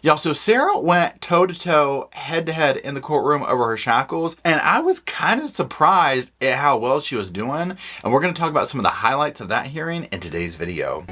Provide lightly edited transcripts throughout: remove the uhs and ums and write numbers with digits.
Y'all, so Sarah went toe-to-toe, head-to-head in the courtroom over her shackles, and I was kind of surprised at how well she was doing, and we're going to talk about some of the highlights of that hearing in today's video.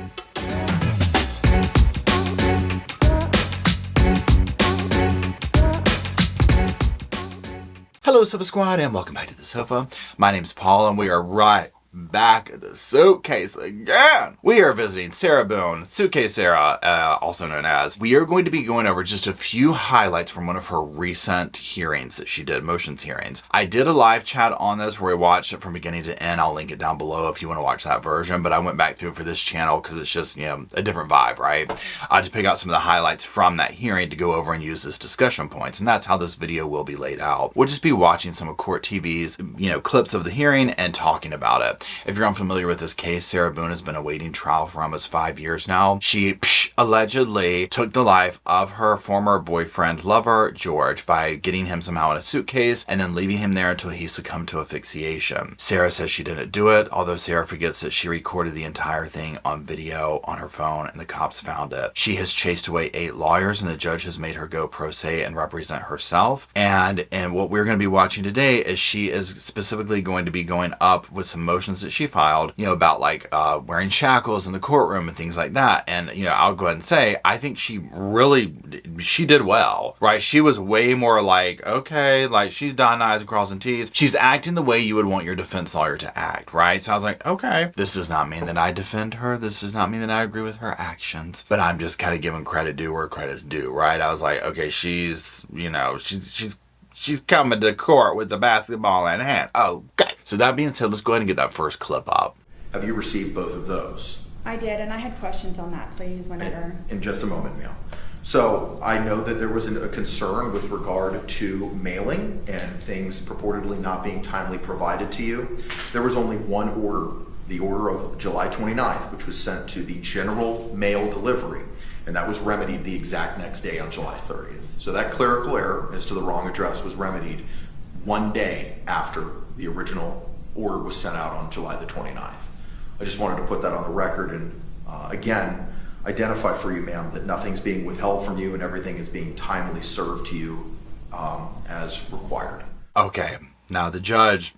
Hello, Sofa Squad, and welcome back to the sofa. My name's Paul, and we are right back at the suitcase again. We are visiting Sarah Boone, Suitcase Sarah, also known as. We are going to be going over just a few highlights from one of her recent hearings that she did, motions hearings. I did a live chat on this where we watched it from beginning to end. I'll link it down below if you want to watch that version, but I went back through it for this channel because it's just, a different vibe, right? To pick out some of the highlights from that hearing to go over and use as discussion points, and that's how this video will be laid out. We'll just be watching some of Court TV's, clips of the hearing and talking about it. If you're unfamiliar with this case, Sarah Boone has been awaiting trial for almost 5 years now. She allegedly took the life of her former boyfriend, lover, George, by getting him somehow in a suitcase and then leaving him there until he succumbed to asphyxiation. Sarah says she didn't do it, although Sarah forgets that she recorded the entire thing on video on her phone and the cops found it. She has chased away 8 lawyers and the judge has made her go pro se and represent herself. And what we're going to be watching today is she is specifically going to be going up with some motions that she filed, about like wearing shackles in the courtroom and things like that. And, I'll go ahead and say, I think she did well, right? She was way more like, okay, like she's dotting I's and crossing T's. She's acting the way you would want your defense lawyer to act, right? So I was like, okay, this does not mean that I defend her. This does not mean that I agree with her actions, but I'm just kind of giving credit due where credit's due, right? I was like, okay, she's coming to court with the basketball in hand. Okay. So that being said, let's go ahead and get that first clip up. Have you received both of those? I did, and I had questions on that, please, whenever. In just a moment, ma'am. So I know that there was a concern with regard to mailing and things purportedly not being timely provided to you. There was only one order, the order of July 29th, which was sent to the general mail delivery, and that was remedied the exact next day on July 30th. So that clerical error as to the wrong address was remedied one day after the original order was sent out on July the 29th. I just wanted to put that on the record and again, identify for you, ma'am, that nothing's being withheld from you and everything is being timely served to you as required. Okay, now the judge,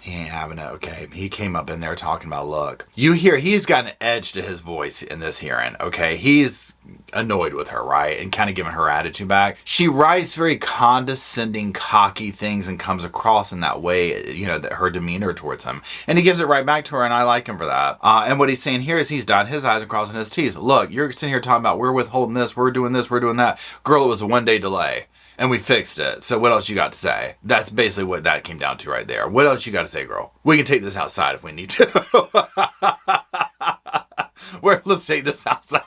he ain't having it, okay? He came up in there talking about, look, you hear he's got an edge to his voice in this hearing, okay? He's annoyed with her, right? And kind of giving her attitude back. She writes very condescending, cocky things and comes across in that way, that her demeanor towards him. And he gives it right back to her, and I like him for that. And what he's saying here is he's dotting his I's and crossing his T's. Look, you're sitting here talking about we're withholding this, we're doing that. Girl, it was a 1-day delay. And we fixed it. So what else you got to say? That's basically what that came down to right there. What else you got to say, girl? We can take this outside if we need to. Let's take this outside.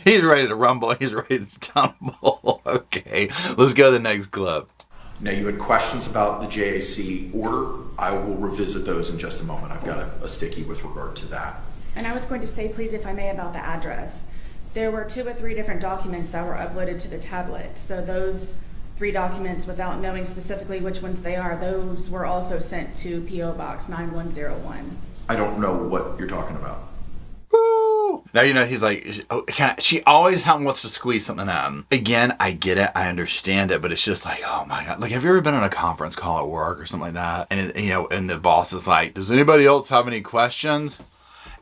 He's ready to rumble. He's ready to tumble. Okay, let's go to the next clip. Now, you had questions about the JAC order. I will revisit those in just a moment. I've got a sticky with regard to that. And I was going to say, please, if I may, about the address. There were 2 or 3 different documents that were uploaded to the tablet. So those 3 documents, without knowing specifically which ones they are, those were also sent to P.O. Box 9101. I don't know what you're talking about. Woo! Now, he's like, she always wants to squeeze something out. Again, I get it. I understand it. But it's just like, oh my God. Like, have you ever been on a conference call at work or something like that? And, and the boss is like, does anybody else have any questions?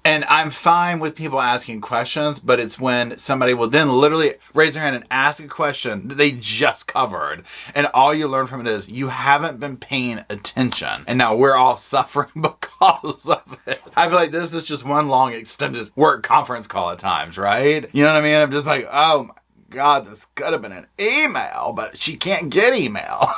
And I'm fine with people asking questions, but it's when somebody will then literally raise their hand and ask a question that they just covered. And all you learn from it is you haven't been paying attention. And now we're all suffering because of it. I feel like this is just one long extended work conference call at times, right? You know what I mean? I'm just like, oh my God, this could have been an email, but she can't get email,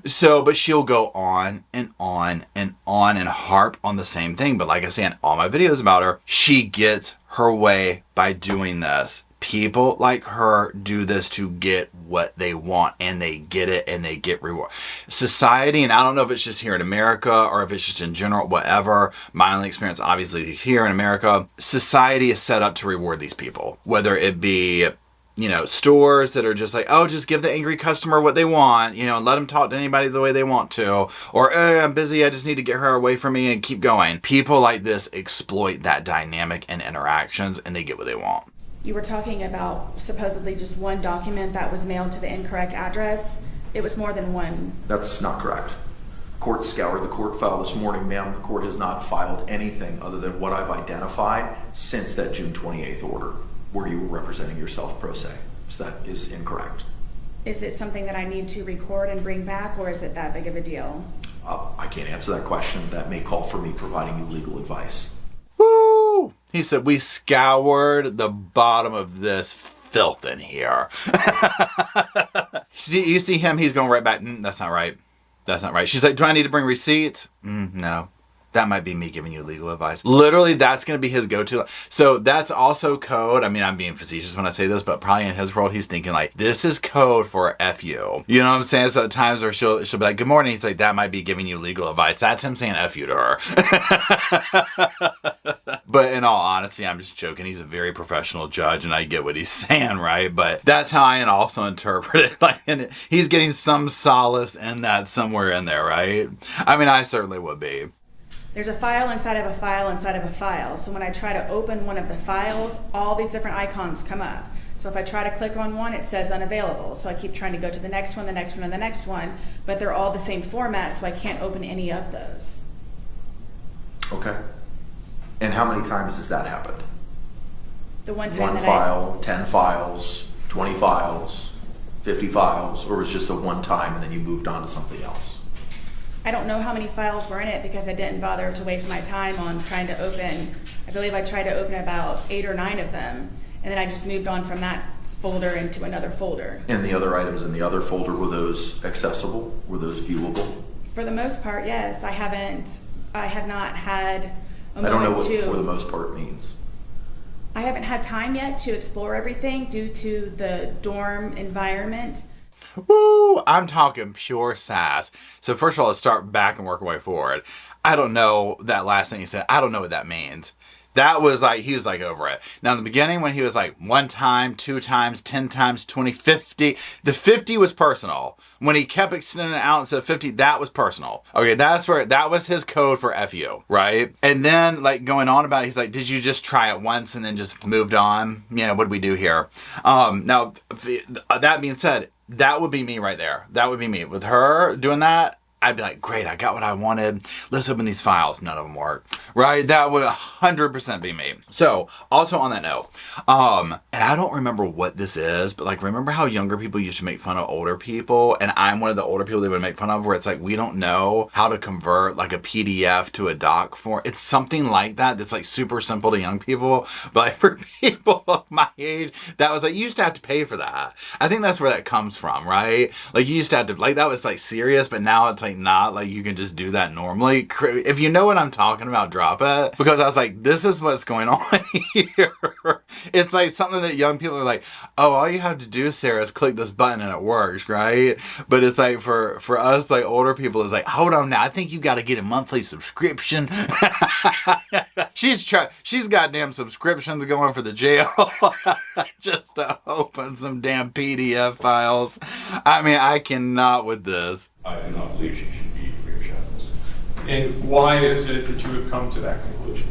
So, but she'll go on and on and on and harp on the same thing. But like I say in all my videos about her, she gets her way by doing this. People like her do this to get what they want, and they get it, and they get reward. Society, and I don't know if it's just here in America or if it's just in general, whatever. My only experience, obviously, here in America, society is set up to reward these people. Whether it be, stores that are just like, oh, just give the angry customer what they want, and let them talk to anybody the way they want to. Or, I'm busy, I just need to get her away from me and keep going. People like this exploit that dynamic and interactions, and they get what they want. You were talking about supposedly just one document that was mailed to the incorrect address. It was more than one. That's not correct. Court scoured the court file this morning, ma'am. The court has not filed anything other than what I've identified since that June 28th order, where you were representing yourself pro se. So that is incorrect. Is it something that I need to record and bring back, or is it that big of a deal? I can't answer that question. That may call for me providing you legal advice. Woo! He said, we scoured the bottom of this filth in here. You see him, he's going right back. That's not right. That's not right. She's like, do I need to bring receipts? No. That might be me giving you legal advice. Literally, that's going to be his go-to. So that's also code. I mean, I'm being facetious when I say this, but probably in his world, he's thinking like, this is code for F you. You know what I'm saying? So at times where she'll be like, good morning. He's like, that might be giving you legal advice. That's him saying F you to her. But in all honesty, I'm just joking. He's a very professional judge, and I get what he's saying, right? But that's how I also interpret it. Like, and he's getting some solace in that somewhere in there, right? I mean, I certainly would be. There's a file inside of a file inside of a file. So when I try to open one of the files, all these different icons come up. So if I try to click on one, it says unavailable. So I keep trying to go to the next one, the next one, and the next one, but they're all the same format, so I can't open any of those. Okay. And how many times has that happened? The one time One file, 10 files, 20 files, 50 files, or was it just a one time and then you moved on to something else? I don't know how many files were in it because I didn't bother to waste my time on trying to open. I believe I tried to open about 8 or 9 of them, and then I just moved on from that folder into another folder. And the other items in the other folder, were those accessible? Were those viewable? For the most part, yes. I have not had a I don't know moment what for the most part means. I haven't had time yet to explore everything due to the dorm environment. Woo! I'm talking pure sass. So first of all, let's start back and work our way forward. I don't know that last thing he said. I don't know what that means. That was like, he was like over it. Now in the beginning when he was like 1 time, 2 times, 10 times, 20, 50, the 50 was personal. When he kept extending it out and said 50, that was personal. Okay, that was his code for FU, right? And then like going on about it, he's like, did you just try it once and then just moved on? You know, what did we do here? Now, that being said, that would be me right there. That would be me. With her doing that, I'd be like, great, I got what I wanted. Let's open these files. None of them work, right? That would 100% be me. So also on that note, and I don't remember what this is, but like, remember how younger people used to make fun of older people? And I'm one of the older people they would make fun of, where it's like, we don't know how to convert like a PDF to a doc form. It's something like that. That's like super simple to young people. But like for people of my age, that was like, you used to have to pay for that. I think that's where that comes from, right? Like you used to have to, like, that was like serious, but now it's like, not like you can just do that normally. If you know what I'm talking about, drop it, because I was like, this is what's going on here. It's like something that young people are like, oh, all you have to do, Sarah, is click this button and it works, right? But it's like for us like older people, it's like, hold on now, I think you got to get a monthly subscription. She's got damn subscriptions going for the jail just to open some damn PDF files. I mean, I cannot with this. I do not believe she should be rear shackles. And why is it that you have come to that conclusion?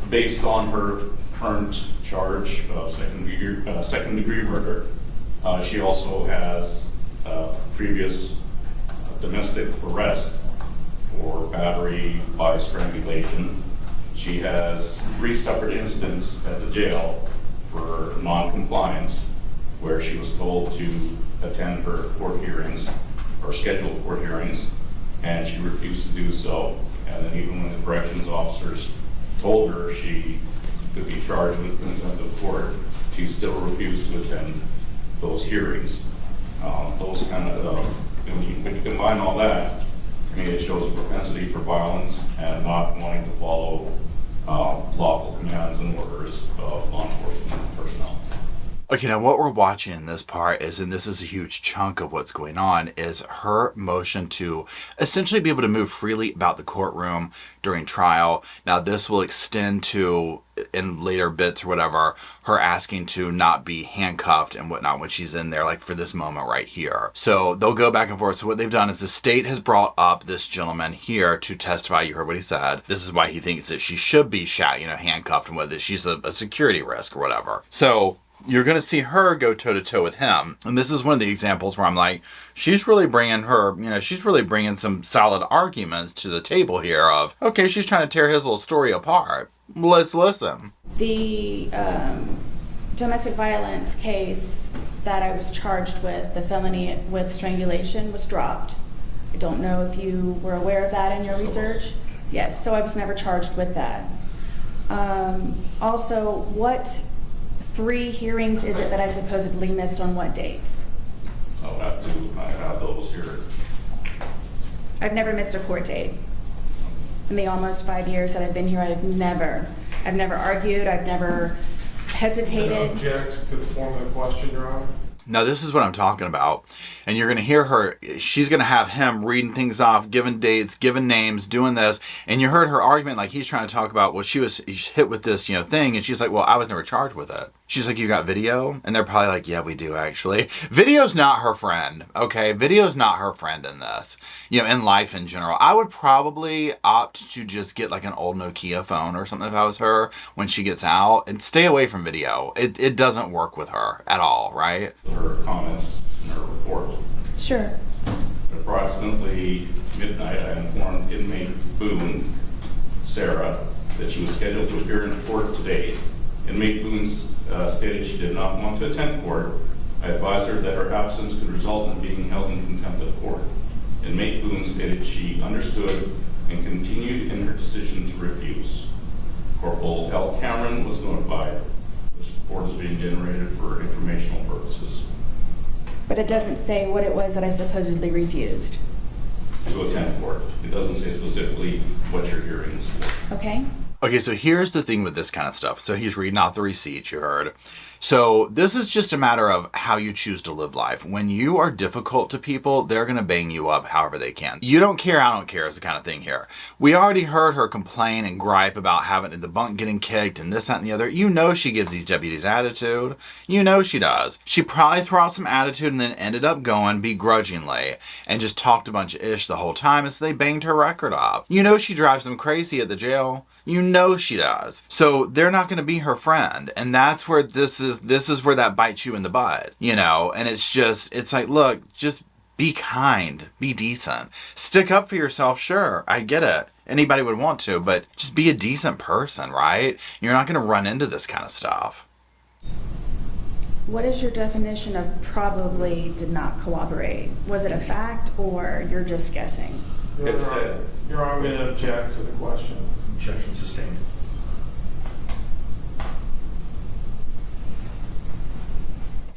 Based on her current charge of second degree murder, she also has previous domestic arrest for battery by strangulation. She has 3 separate incidents at the jail for non-compliance, where she was told to attend her court hearings, or scheduled court hearings, and she refused to do so. And then even when the corrections officers told her she could be charged with contempt of court, she still refused to attend those hearings. Those kind of, when you combine all that, to me it shows a propensity for violence and not wanting to follow lawful commands and orders of law enforcement personnel. Okay, now what we're watching in this part is, and this is a huge chunk of what's going on, is her motion to essentially be able to move freely about the courtroom during trial. Now this will extend to, in later bits or whatever, her asking to not be handcuffed and whatnot when she's in there, like for this moment right here. So they'll go back and forth. So what they've done is the state has brought up this gentleman here to testify. You heard what he said. This is why he thinks that she should be handcuffed, and whether she's a security risk or whatever. So you're going to see her go toe-to-toe with him. And this is one of the examples where I'm like, she's really bringing some solid arguments to the table here of, okay, she's trying to tear his little story apart. Let's listen. The domestic violence case that I was charged with, the felony with strangulation, was dropped. I don't know if you were aware of that in your research. Yes, so I was never charged with that. Also, what 3 hearings is it that I supposedly missed on what dates? I have those here. I've never missed a court date. In the almost 5 years that I've been here, I've never argued, I've never hesitated. Objects to the form of the question, Your Honor? Now, this is what I'm talking about. And you're going to hear her, she's going to have him reading things off, giving dates, giving names, doing this. And you heard her argument, like he's trying to talk about, well, she was hit with this, thing. And she's like, well, I was never charged with it. She's like, you got video? And they're probably like, yeah, we do actually. Video's not her friend, okay? Video's not her friend in this, in life in general. I would probably opt to just get like an old Nokia phone or something if I was her when she gets out, and stay away from video. It doesn't work with her at all, right? Her comments in her report. Sure. At approximately midnight, I informed inmate Boone, Sarah, that she was scheduled to appear in court today. Inmate Boone stated she did not want to attend court. I advised her that her absence could result in being held in contempt of court. Inmate Boone stated she understood and continued in her decision to refuse. Corporal L. Cameron was notified. This report is being generated for informational purposes. But it doesn't say what it was that I supposedly refused. To attend court. It doesn't say specifically what your hearing is for. Okay. Okay, so here's the thing with this kind of stuff. So he's reading off the receipts, you heard. So this is just a matter of how you choose to live life. When you are difficult to people, they're going to bang you up however they can. You don't care, I don't care is the kind of thing here. We already heard her complain and gripe about having the bunk getting kicked and this, that, and the other. You know she gives these deputies attitude. You know she does. She probably threw out some attitude and then ended up going begrudgingly and just talked a bunch of ish the whole time, and so they banged her record up. You know she drives them crazy at the jail. You know she does. So they're not going to be her friend. And that's where this is where that bites you in the butt, and it's like, look, just be kind, be decent, stick up for yourself. Sure. I get it. Anybody would want to, but just be a decent person, right? You're not going to run into this kind of stuff. What is your definition of probably did not cooperate? Was it a fact or you're just guessing? Your Honor, I'm going to object to the question. Objection sustained.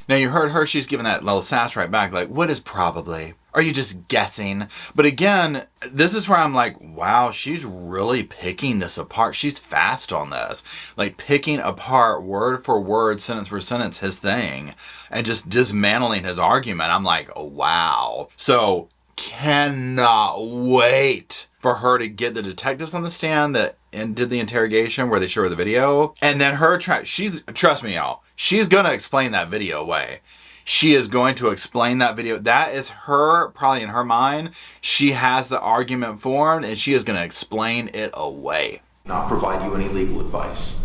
Now you heard her, she's giving that little sass right back, like, what is probably? Are you just guessing? But again, this is where I'm like, wow, she's really picking this apart. She's fast on this. Like picking apart word for word, sentence for sentence, his thing, and just dismantling his argument. I'm like, oh, wow. So cannot wait for her to get the detectives on the stand and did the interrogation where they show her the video. And then trust me, y'all, she's going to explain that video away. She is going to explain that video. That is her, probably in her mind, she has the argument formed and she is going to explain it away. Not provide you any legal advice.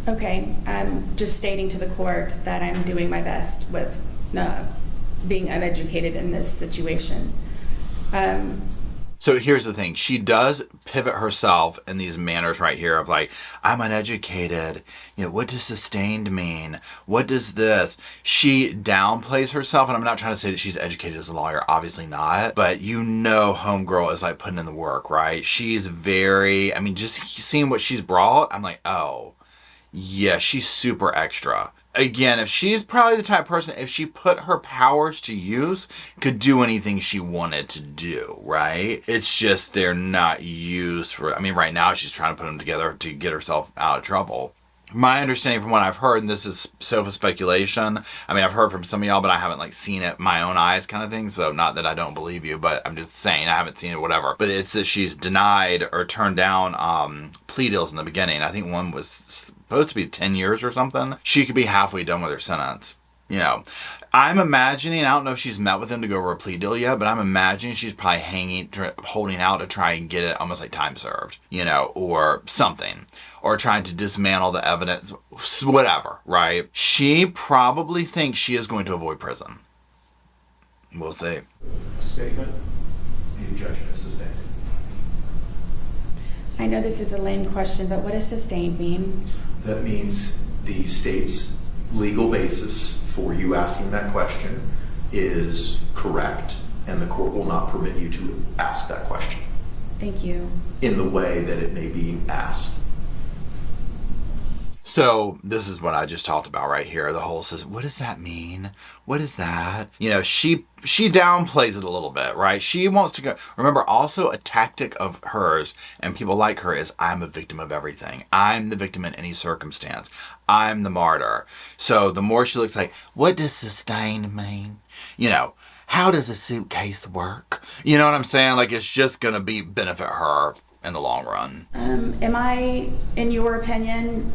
Okay, I'm just stating to the court that I'm doing my best with being uneducated in this situation. So here's the thing. She does pivot herself in these manners right here of like, I'm uneducated. What does sustained mean? What does this? She downplays herself, and I'm not trying to say that she's educated as a lawyer. Obviously not. But homegirl is like putting in the work, right? She's very, just seeing what she's brought, I'm like, oh, yeah, she's super extra. Again, if she's probably the type of person, if she put her powers to use, could do anything she wanted to do, right? It's just they're not used for, right now she's trying to put them together to get herself out of trouble. My understanding from what I've heard, and this is sofa speculation, I mean, I've heard from some of y'all, but I haven't like seen it my own eyes kind of thing, so not that I don't believe you, but I'm just saying I haven't seen it, whatever. But it's that she's denied or turned down plea deals in the beginning. I think one was supposed to be 10 years or something. She could be halfway done with her sentence. You know, I'm imagining, I don't know if she's met with him to go over a plea deal yet, but I'm imagining she's probably holding out to try and get it almost like time served, you know, or something, or trying to dismantle the evidence, whatever, right? She probably thinks she is going to avoid prison. We'll see. Statement. The objection is sustained. I know this is a lame question, but what does sustained mean? That means the state's legal basis for you asking that question is correct, and the court will not permit you to ask that question Thank you. in the way that it may be asked. So this is what I just talked about right here. The whole says, what does that mean? What is that? You know, she downplays it a little bit, right? She wants to go. Remember, also a tactic of hers and people like her is, I'm a victim of everything. I'm the victim in any circumstance. I'm the martyr. So the more she looks like, what does sustained mean? You know, how does a suitcase work? You know what I'm saying? Like, it's just going to benefit her in the long run. Am I, in your opinion,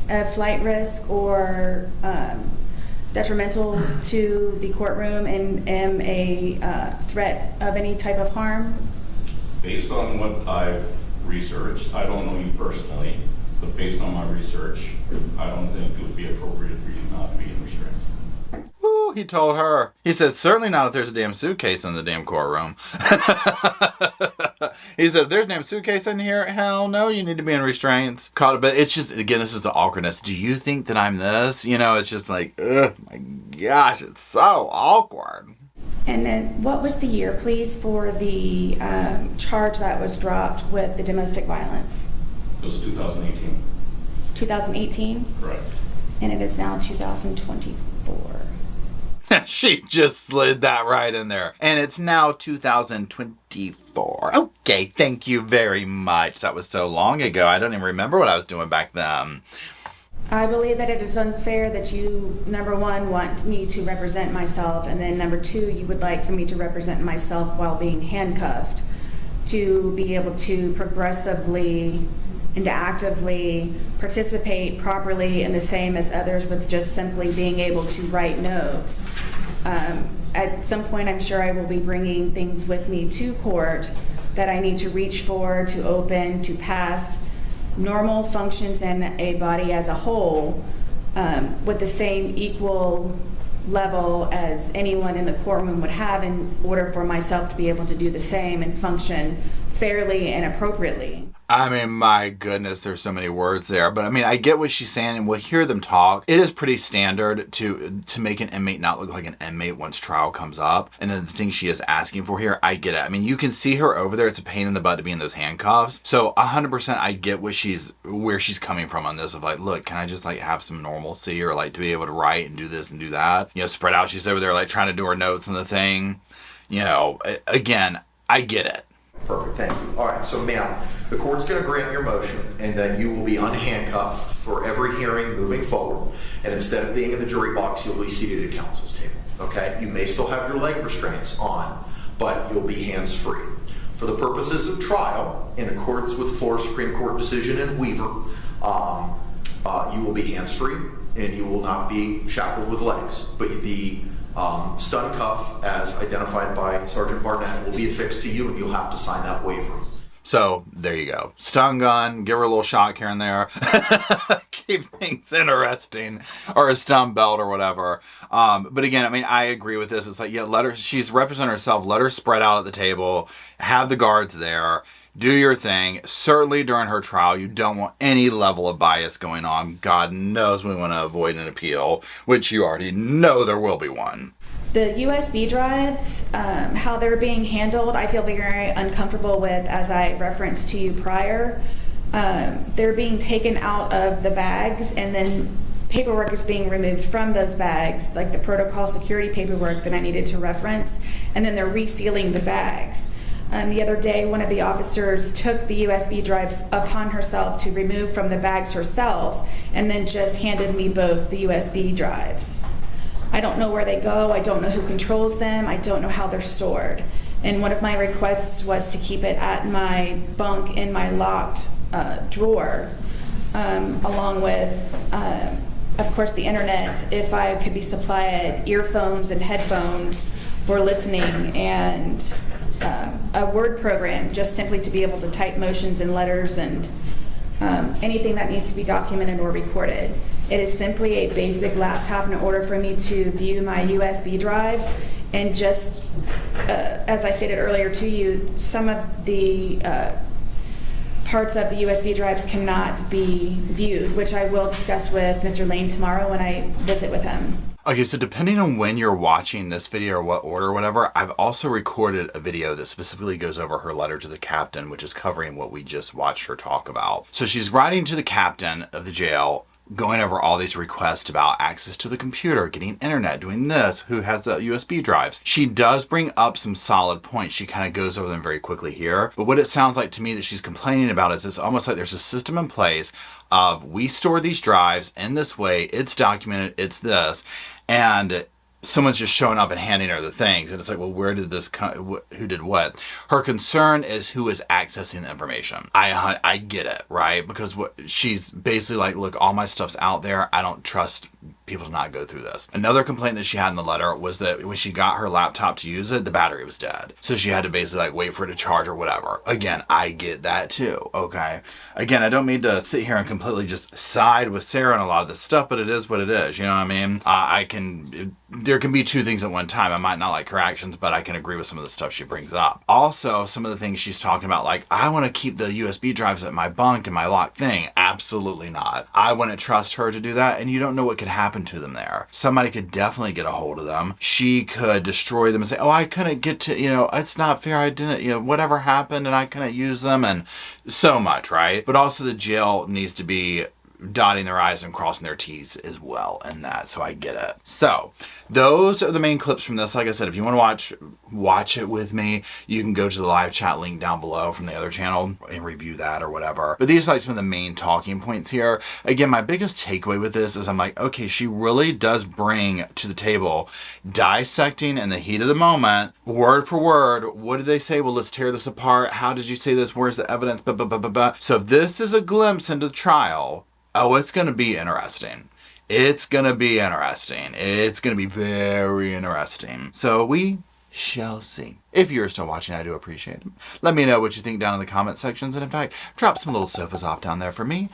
a flight risk or detrimental to the courtroom and am a threat of any type of harm? Based on what I've researched, I don't know you personally, but based on my research, I don't think it would be appropriate for you not to be in restraints. Ooh, he told her. He said, certainly not if there's a damn suitcase in the damn courtroom. He said, if there's a damn suitcase in here, hell no, you need to be in restraints. But it's just, again, this is the awkwardness. Do you think that I'm this? You know, it's just like, ugh, my gosh, it's so awkward. And then what was the year, please, for the charge that was dropped with the domestic violence? It was 2018. 2018? Correct. And it is now 2024. She just slid that right in there. And it's now 2024. Okay, thank you very much. That was so long ago. I don't even remember what I was doing back then. I believe that it is unfair that you, number one, want me to represent myself, and then number two, you would like for me to represent myself while being handcuffed, to be able to progressively and to actively participate properly in the same as others with just simply being able to write notes. At some point, I'm sure I will be bringing things with me to court that I need to reach for, to open, to pass normal functions in a body as a whole with the same equal level as anyone in the courtroom would have in order for myself to be able to do the same and function fairly and appropriately. I mean, my goodness, there's so many words there. But I mean, I get what she's saying, and we'll hear them talk. It is pretty standard to make an inmate not look like an inmate once trial comes up. And then the things she is asking for here, I get it. I mean, you can see her over there. It's a pain in the butt to be in those handcuffs. So 100% I get where she's coming from on this of like, look, can I just like have some normalcy or like to be able to write and do this and do that? You know, spread out. She's over there like trying to do her notes on the thing. You know, again, I get it. Perfect, thank you. All right, so now the court's going to grant your motion, and then you will be unhandcuffed for every hearing moving forward. And instead of being in the jury box, you'll be seated at counsel's table. Okay? You may still have your leg restraints on, but you'll be hands-free. For the purposes of trial, in accordance with Florida Supreme Court decision in Weaver, you will be hands-free and you will not be shackled with legs. But the stun cuff, as identified by Sergeant Barnett, will be affixed to you, and you'll have to sign that waiver. So there you go. Stun gun, give her a little shock here and there. Keep things interesting. Or a stun belt or whatever. But again, I mean, I agree with this. It's like, yeah, she's representing herself. Let her spread out at the table. Have the guards there. Do your thing. Certainly during her trial, you don't want any level of bias going on. God knows we want to avoid an appeal, which you already know there will be one. The USB drives, how they're being handled, I feel very uncomfortable with, as I referenced to you prior. They're being taken out of the bags, and then paperwork is being removed from those bags, like the protocol security paperwork that I needed to reference, and then they're resealing the bags. The other day, one of the officers took the USB drives upon herself to remove from the bags herself, and then just handed me both the USB drives. I don't know where they go. I don't know who controls them. I don't know how they're stored. And one of my requests was to keep it at my bunk in my locked drawer, along with, of course, the internet, if I could be supplied earphones and headphones for listening, and a word program just simply to be able to type motions and letters and anything that needs to be documented or recorded. It is simply a basic laptop in order for me to view my USB drives, and just, as I stated earlier to you, some of the parts of the USB drives cannot be viewed, which I will discuss with Mr. Lane tomorrow when I visit with him. Okay, so depending on when you're watching this video or what order or whatever, I've also recorded a video that specifically goes over her letter to the captain, which is covering what we just watched her talk about. So she's writing to the captain of the jail, going over all these requests about access to the computer, getting internet, doing this, who has the USB drives. She does bring up some solid points. She kind of goes over them very quickly here. But what it sounds like to me that she's complaining about is it's almost like there's a system in place of, we store these drives in this way, it's documented, it's this, and someone's just showing up and handing her the things, and it's like, well, where did this come, who did what? Her concern is who is accessing the information. I get it, right? Because what she's basically like, look, all my stuff's out there. I don't trust people to not go through this. Another complaint that she had in the letter was that when she got her laptop to use it, the battery was dead. So she had to basically like wait for it to charge or whatever. Again, I get that too, okay? Again, I don't mean to sit here and completely just side with Sarah on a lot of this stuff, but it is what it is, you know what I mean? There can be two things at one time. I might not like her actions, but I can agree with some of the stuff she brings up. Also, some of the things she's talking about, like, I want to keep the USB drives at my bunk and my locked thing. Absolutely not. I wouldn't trust her to do that, and you don't know what could happen to them there. Somebody could definitely get a hold of them. She could destroy them and say, oh, I couldn't get to, it's not fair, I didn't, whatever happened and I couldn't use them, and so much, right? But also the jail needs to be dotting their I's and crossing their T's as well in that, so I get it. So those are the main clips from this. Like I said, if you want to watch it with me, you can go to the live chat link down below from the other channel and review that or whatever. But these are like some of the main talking points here. Again, my biggest takeaway with this is I'm like, okay, she really does bring to the table dissecting in the heat of the moment, word for word. What did they say? Well, let's tear this apart. How did you say this? Where's the evidence? Blah, blah, blah, blah, blah. So if this is a glimpse into the trial, oh, it's going to be interesting. It's going to be interesting. It's going to be very interesting. So we shall see. If you're still watching, I do appreciate it. Let me know what you think down in the comment sections. And in fact, drop some little sofas off down there for me,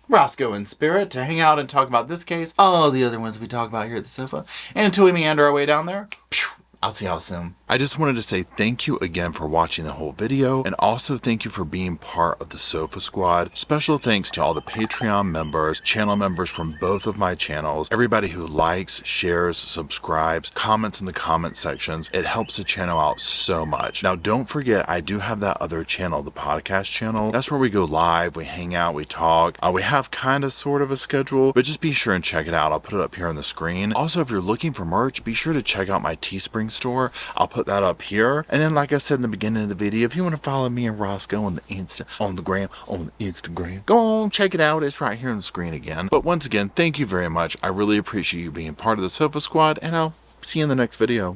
Roscoe in spirit, to hang out and talk about this case, all the other ones we talk about here at the sofa. And until we meander our way down there, I'll see y'all soon. I just wanted to say thank you again for watching the whole video, and also thank you for being part of the Sofa Squad. Special thanks to all the Patreon members, channel members from both of my channels, everybody who likes, shares, subscribes, comments in the comment sections. It helps the channel out so much. Now, don't forget, I do have that other channel, the podcast channel. That's where we go live, we hang out, we talk. We have kind of sort of a schedule, but just be sure and check it out. I'll put it up here on the screen. Also, if you're looking for merch, be sure to check out my Teespring store. I'll put that up here. And then, like I said in the beginning of the video, if you want to follow me and Roscoe on the Instagram, go on, check it out. It's right here on the screen again. But once again, thank you very much. I really appreciate you being part of the Sofa Squad, and I'll see you in the next video.